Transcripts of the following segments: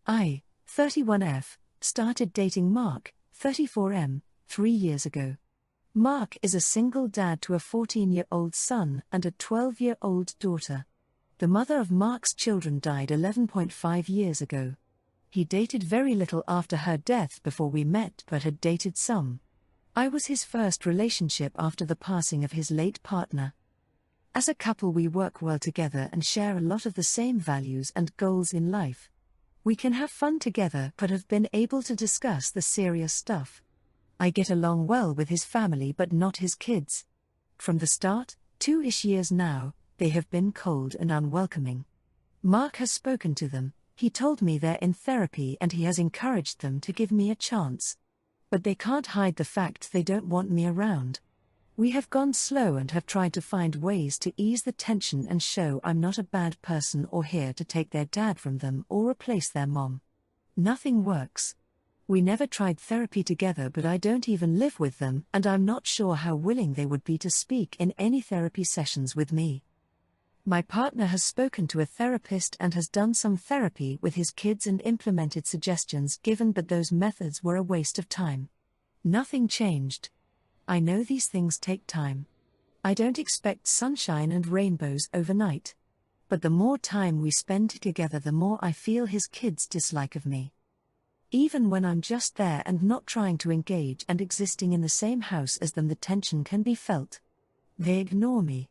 I, 31F, started dating Mark, 34M, 3 years ago. Mark is a single dad to a 14-year-old son and a 12-year-old daughter. The mother of Mark's children died 11.5 years ago. He dated very little after her death before we met, but had dated some. I was his first relationship after the passing of his late partner. As a couple, we work well together and share a lot of the same values and goals in life. We can have fun together but have been able to discuss the serious stuff. I get along well with his family but not his kids. From the start, 2-ish years now, they have been cold and unwelcoming. Mark has spoken to them, he told me they're in therapy and he has encouraged them to give me a chance. But they can't hide the fact they don't want me around. We have gone slow and have tried to find ways to ease the tension and show I'm not a bad person or here to take their dad from them or replace their mom. Nothing works. We never tried therapy together, but I don't even live with them and I'm not sure how willing they would be to speak in any therapy sessions with me. My partner has spoken to a therapist and has done some therapy with his kids and implemented suggestions given, but those methods were a waste of time. Nothing changed. I know these things take time. I don't expect sunshine and rainbows overnight. But the more time we spend together, the more I feel his kids' dislike of me. Even when I'm just there and not trying to engage and existing in the same house as them, the tension can be felt. They ignore me.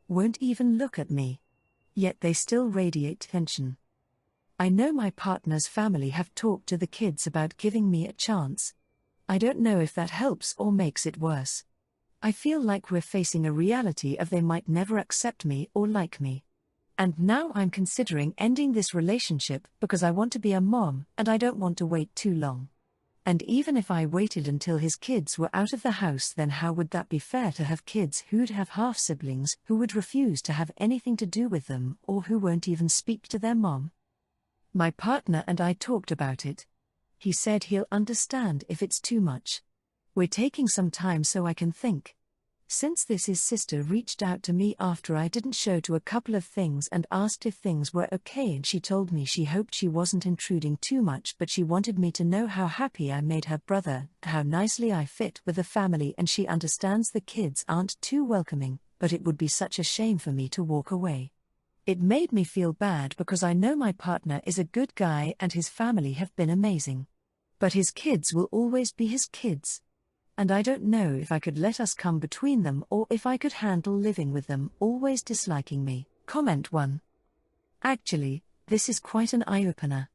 Won't even look at me. Yet they still radiate tension. I know my partner's family have talked to the kids about giving me a chance. I don't know if that helps or makes it worse. I feel like we're facing a reality of they might never accept me or like me. And now I'm considering ending this relationship because I want to be a mom and I don't want to wait too long. And even if I waited until his kids were out of the house, then how would that be fair to have kids who'd have half-siblings who would refuse to have anything to do with them or who won't even speak to their mom? My partner and I talked about it. He said he'll understand if it's too much. We're taking some time so I can think. Since this, his sister reached out to me after I didn't show to a couple of things and asked if things were okay, and she told me she hoped she wasn't intruding too much, but she wanted me to know how happy I made her brother, how nicely I fit with the family, and she understands the kids aren't too welcoming, but it would be such a shame for me to walk away. It made me feel bad because I know my partner is a good guy and his family have been amazing. But his kids will always be his kids. And I don't know if I could let us come between them or if I could handle living with them always disliking me. Comment 1. Actually, this is quite an eye-opener.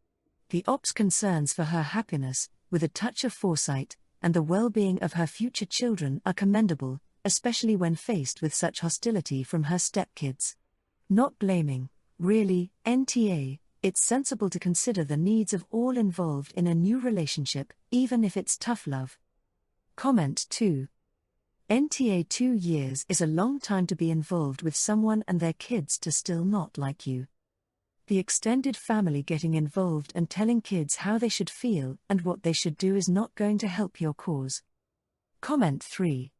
The op's concerns for her happiness, with a touch of foresight, and the well-being of her future children are commendable, especially when faced with such hostility from her stepkids. Not blaming, really, NTA, it's sensible to consider the needs of all involved in a new relationship, even if it's tough love. Comment 2. NTA 2 years is a long time to be involved with someone and their kids to still not like you. The extended family getting involved and telling kids how they should feel and what they should do is not going to help your cause. Comment 3.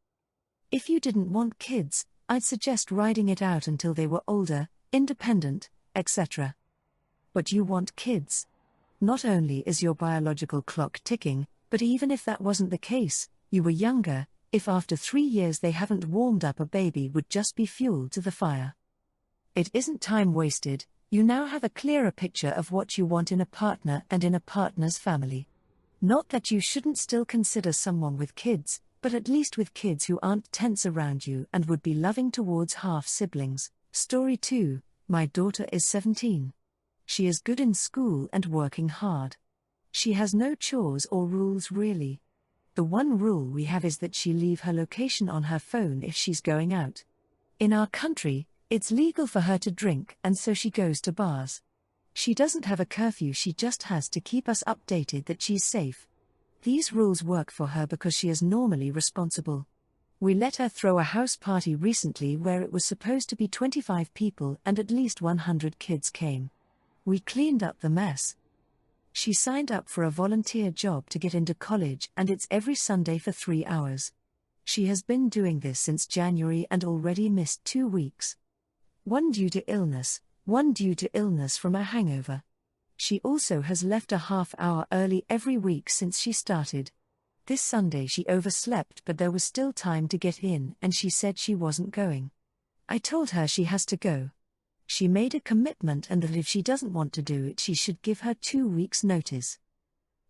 If you didn't want kids, I'd suggest riding it out until they were older, independent, etc. But you want kids. Not only is your biological clock ticking, but even if that wasn't the case, you were younger, if after 3 years they haven't warmed up, a baby would just be fuel to the fire. It isn't time wasted, you now have a clearer picture of what you want in a partner and in a partner's family. Not that you shouldn't still consider someone with kids, but at least with kids who aren't tense around you and would be loving towards half-siblings. Story 2, my daughter is 17. She is good in school and working hard. She has no chores or rules really. The one rule we have is that she leave her location on her phone if she's going out. In our country, it's legal for her to drink and so she goes to bars. She doesn't have a curfew, she just has to keep us updated that she's safe. These rules work for her because she is normally responsible. We let her throw a house party recently where it was supposed to be 25 people and at least 100 kids came. We cleaned up the mess. She signed up for a volunteer job to get into college and it's every Sunday for 3 hours. She has been doing this since January and already missed 2 weeks. One due to illness from a hangover. She also has left a half hour early every week since she started. This Sunday she overslept, but there was still time to get in and she said she wasn't going. I told her she has to go. She made a commitment and that if she doesn't want to do it she should give her 2 weeks' notice.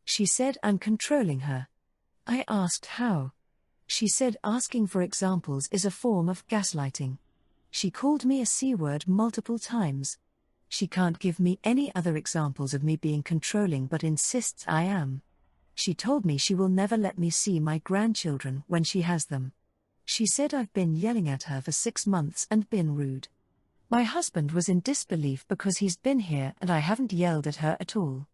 She said I'm controlling her. I asked how. She said asking for examples is a form of gaslighting. She called me a C-word multiple times. She can't give me any other examples of me being controlling but insists I am. She told me she will never let me see my grandchildren when she has them. She said I've been yelling at her for 6 months and been rude. My husband was in disbelief because he's been here and I haven't yelled at her at all.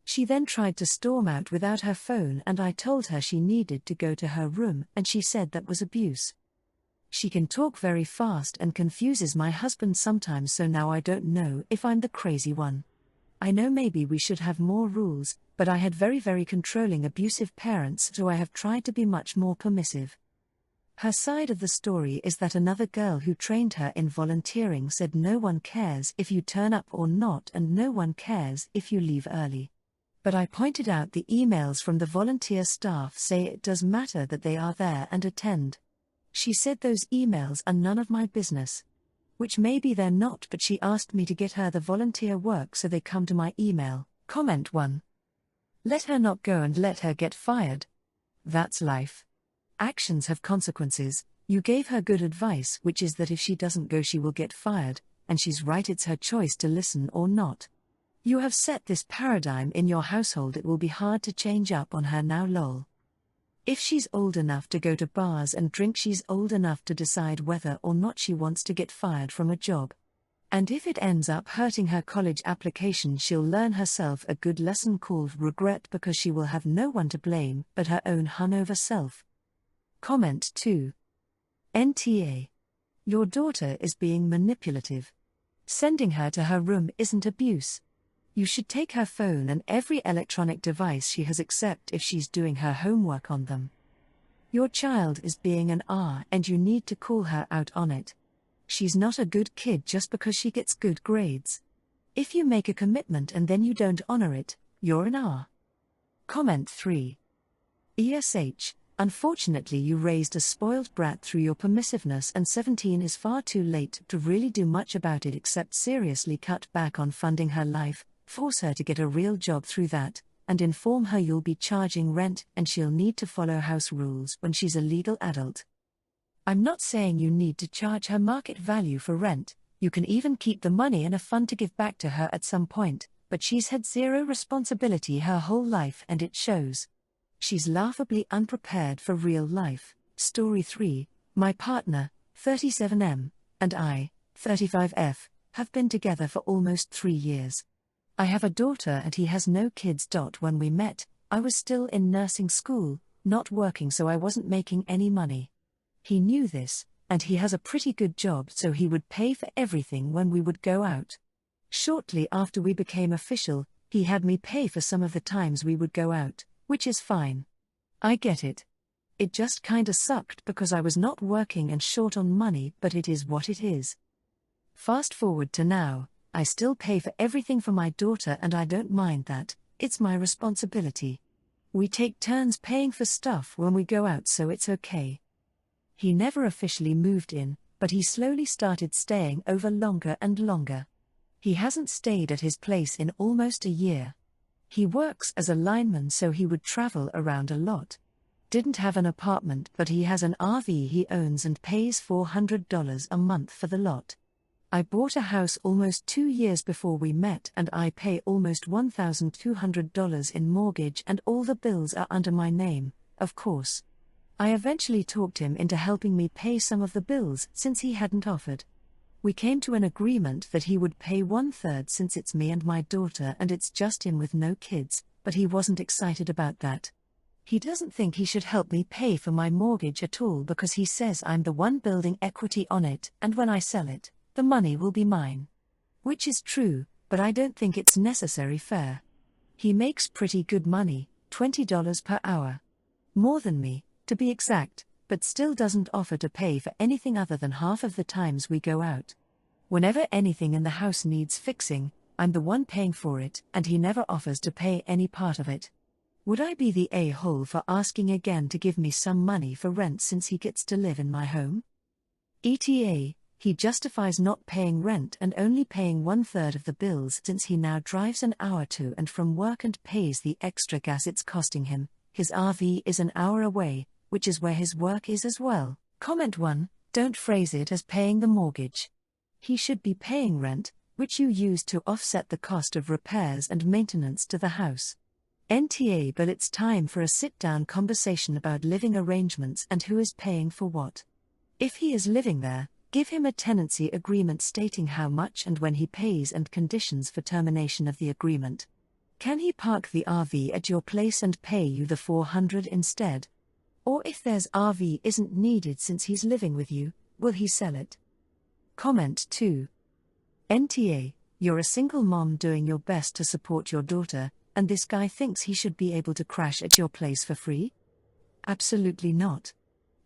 She then tried to storm out without her phone and I told her she needed to go to her room and she said that was abuse. She can talk very fast and confuses my husband sometimes, so now I don't know if I'm the crazy one. I know maybe we should have more rules, but I had very controlling abusive parents, so I have tried to be much more permissive. Her side of the story is that another girl who trained her in volunteering said no one cares if you turn up or not and no one cares if you leave early. But I pointed out the emails from the volunteer staff say it does matter that they are there and attend. She said those emails are none of my business. Which maybe they're not, but she asked me to get her the volunteer work so they come to my email. Comment 1. Let her not go and let her get fired. That's life. Actions have consequences. You gave her good advice, which is that if she doesn't go she will get fired, and she's right, it's her choice to listen or not. You have set this paradigm in your household, it will be hard to change up on her now lol. If she's old enough to go to bars and drink, she's old enough to decide whether or not she wants to get fired from a job. And if it ends up hurting her college application, she'll learn herself a good lesson called regret, because she will have no one to blame but her own hungover self. Comment 2. NTA. Your daughter is being manipulative. Sending her to her room isn't abuse. You should take her phone and every electronic device she has, except if she's doing her homework on them. Your child is being an R and you need to call her out on it. She's not a good kid just because she gets good grades. If you make a commitment and then you don't honor it, you're an R. Comment 3. ESH. Unfortunately, you raised a spoiled brat through your permissiveness, and 17 is far too late to really do much about it except seriously cut back on funding her life, force her to get a real job through that, and inform her you'll be charging rent and she'll need to follow house rules when she's a legal adult. I'm not saying you need to charge her market value for rent, you can even keep the money in a fund to give back to her at some point, but she's had zero responsibility her whole life and it shows. She's laughably unprepared for real life. Story 3. My partner, 37M, and I, 35F, have been together for almost 3 years. I have a daughter and he has no kids. When we met, I was still in nursing school, not working, so I wasn't making any money. He knew this, and he has a pretty good job, so he would pay for everything when we would go out. Shortly after we became official, he had me pay for some of the times we would go out, which is fine. I get it. It just kinda sucked because I was not working and short on money, but it is what it is. Fast forward to now, I still pay for everything for my daughter and I don't mind that, it's my responsibility. We take turns paying for stuff when we go out, so it's okay. He never officially moved in, but he slowly started staying over longer and longer. He hasn't stayed at his place in almost a year. He works as a lineman, so he would travel around a lot. Didn't have an apartment, but he has an RV he owns and pays $400 a month for the lot. I bought a house almost 2 years before we met and I pay almost $1,200 in mortgage and all the bills are under my name, of course. I eventually talked him into helping me pay some of the bills since he hadn't offered. We came to an agreement that he would pay 1/3 since it's me and my daughter and it's just him with no kids, but he wasn't excited about that. He doesn't think he should help me pay for my mortgage at all because he says I'm the one building equity on it and when I sell it, the money will be mine. Which is true, but I don't think it's necessarily fair. He makes pretty good money, $20 per hour. More than me, to be exact, but still doesn't offer to pay for anything other than half of the times we go out. Whenever anything in the house needs fixing, I'm the one paying for it, and he never offers to pay any part of it. Would I be the a-hole for asking again to give me some money for rent since he gets to live in my home? ETA, he justifies not paying rent and only paying 1/3 of the bills since he now drives an hour to and from work and pays the extra gas it's costing him. His RV is an hour away, which is where his work is as well. Comment 1, don't phrase it as paying the mortgage. He should be paying rent, which you use to offset the cost of repairs and maintenance to the house. NTA, but it's time for a sit-down conversation about living arrangements and who is paying for what. If he is living there, give him a tenancy agreement stating how much and when he pays and conditions for termination of the agreement. Can he park the RV at your place and pay you the $400 instead? Or if there's RV isn't needed since he's living with you, will he sell it? Comment 2. NTA, you're a single mom doing your best to support your daughter, and this guy thinks he should be able to crash at your place for free? Absolutely not.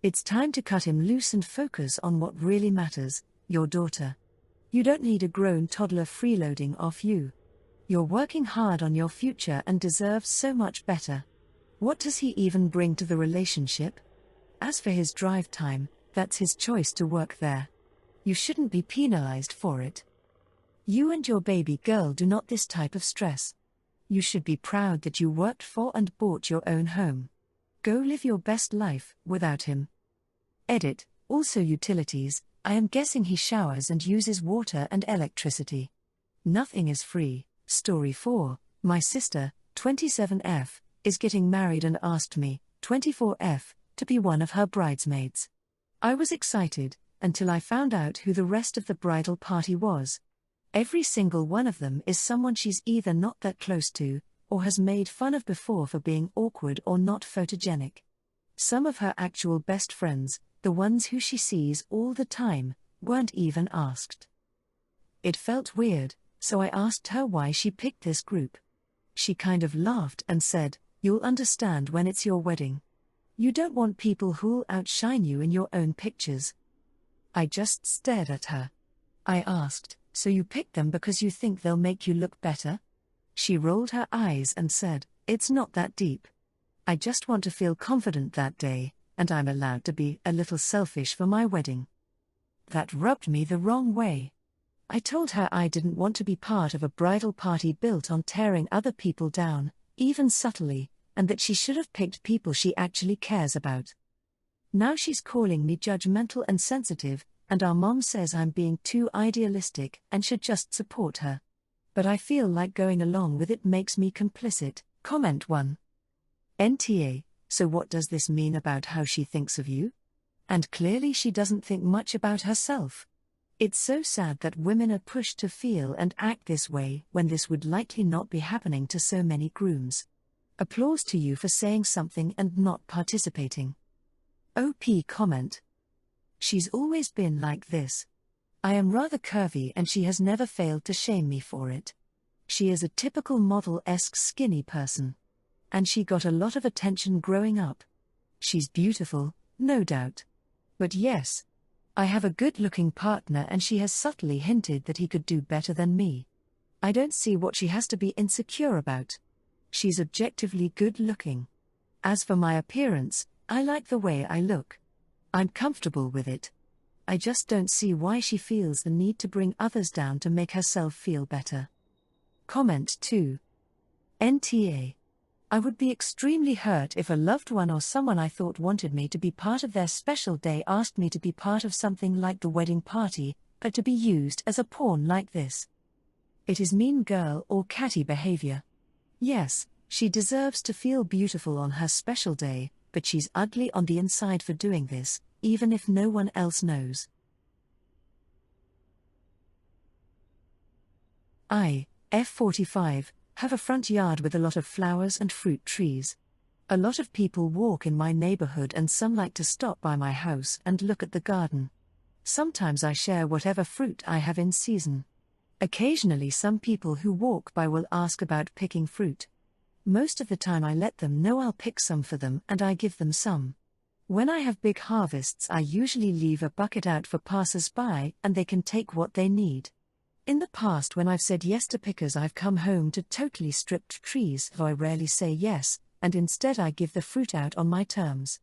It's time to cut him loose and focus on what really matters, your daughter. You don't need a grown toddler freeloading off you. You're working hard on your future and deserve so much better. What does he even bring to the relationship? As for his drive time, that's his choice to work there. You shouldn't be penalized for it. You and your baby girl do not this type of stress. You should be proud that you worked for and bought your own home. Go live your best life without him. Edit, also utilities, I am guessing he showers and uses water and electricity. Nothing is free. Story 4, my sister, 27F, is getting married and asked me, 24F, to be one of her bridesmaids. I was excited, until I found out who the rest of the bridal party was. Every single one of them is someone she's either not that close to, or has made fun of before for being awkward or not photogenic. Some of her actual best friends, the ones who she sees all the time, weren't even asked. It felt weird, so I asked her why she picked this group. She kind of laughed and said, "You'll understand when it's your wedding. You don't want people who'll outshine you in your own pictures." I just stared at her. I asked, "So you picked them because you think they'll make you look better?" She rolled her eyes and said, "It's not that deep. I just want to feel confident that day, and I'm allowed to be a little selfish for my wedding." That rubbed me the wrong way. I told her I didn't want to be part of a bridal party built on tearing other people down, even subtly, and that she should have picked people she actually cares about. Now she's calling me judgmental and sensitive, and our mom says I'm being too idealistic and should just support her. But I feel like going along with it makes me complicit. Comment 1. NTA, so what does this mean about how she thinks of you? And clearly she doesn't think much about herself. It's so sad that women are pushed to feel and act this way when this would likely not be happening to so many grooms. Applause to you for saying something and not participating. OP comment. She's always been like this. I am rather curvy and she has never failed to shame me for it. She is a typical model-esque skinny person. And she got a lot of attention growing up. She's beautiful, no doubt. But yes, I have a good-looking partner and she has subtly hinted that he could do better than me. I don't see what she has to be insecure about. She's objectively good-looking. As for my appearance, I like the way I look. I'm comfortable with it. I just don't see why she feels the need to bring others down to make herself feel better. Comment 2. NTA. I would be extremely hurt if a loved one or someone I thought wanted me to be part of their special day asked me to be part of something like the wedding party, but to be used as a pawn like this. It is mean girl or catty behavior. Yes, she deserves to feel beautiful on her special day, but she's ugly on the inside for doing this, even if no one else knows. I, F45, have a front yard with a lot of flowers and fruit trees. A lot of people walk in my neighborhood and some like to stop by my house and look at the garden. Sometimes I share whatever fruit I have in season. Occasionally some people who walk by will ask about picking fruit. Most of the time I let them know I'll pick some for them and I give them some. When I have big harvests I usually leave a bucket out for passers-by and they can take what they need. In the past, when I've said yes to pickers, I've come home to totally stripped trees, so I rarely say yes, and instead I give the fruit out on my terms.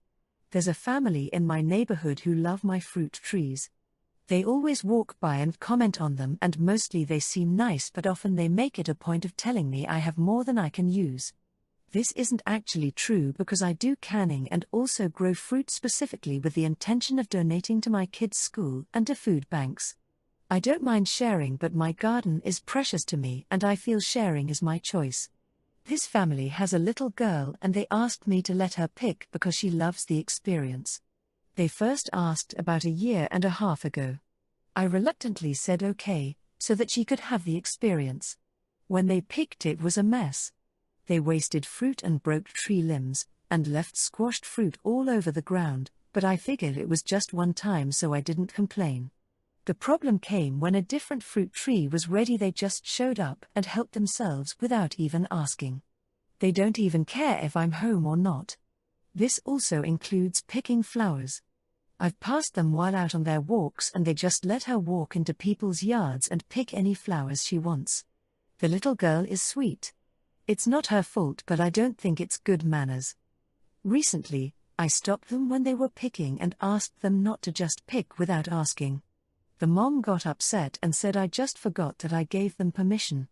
There's a family in my neighborhood who love my fruit trees. They always walk by and comment on them, and mostly they seem nice, but often they make it a point of telling me I have more than I can use. This isn't actually true because I do canning and also grow fruit specifically with the intention of donating to my kids' school and to food banks. I don't mind sharing, but my garden is precious to me and I feel sharing is my choice. This family has a little girl and they asked me to let her pick because she loves the experience. They first asked about a year and a half ago. I reluctantly said okay, so that she could have the experience. When they picked, it was a mess. They wasted fruit and broke tree limbs, and left squashed fruit all over the ground, but I figured it was just one time, so I didn't complain. The problem came when a different fruit tree was ready. They just showed up and helped themselves without even asking. They don't even care if I'm home or not. This also includes picking flowers. I've passed them while out on their walks and they just let her walk into people's yards and pick any flowers she wants. The little girl is sweet. It's not her fault, but I don't think it's good manners. Recently, I stopped them when they were picking and asked them not to just pick without asking. The mom got upset and said I just forgot that I gave them permission.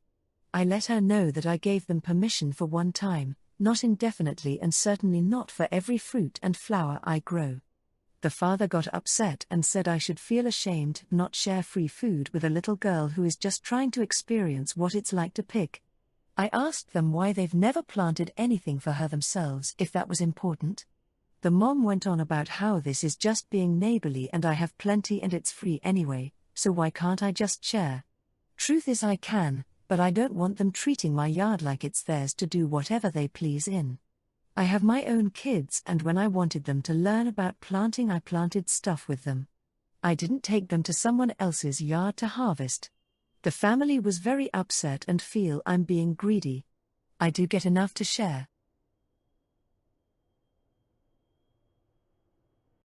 I let her know that I gave them permission for one time, not indefinitely, and certainly not for every fruit and flower I grow. The father got upset and said I should feel ashamed not share free food with a little girl who is just trying to experience what it's like to pick. I asked them why they've never planted anything for her themselves if that was important. The mom went on about how this is just being neighborly and I have plenty and it's free anyway, so why can't I just share? Truth is I can, but I don't want them treating my yard like it's theirs to do whatever they please in. I have my own kids, and when I wanted them to learn about planting, I planted stuff with them. I didn't take them to someone else's yard to harvest. The family was very upset and feel I'm being greedy. I do get enough to share.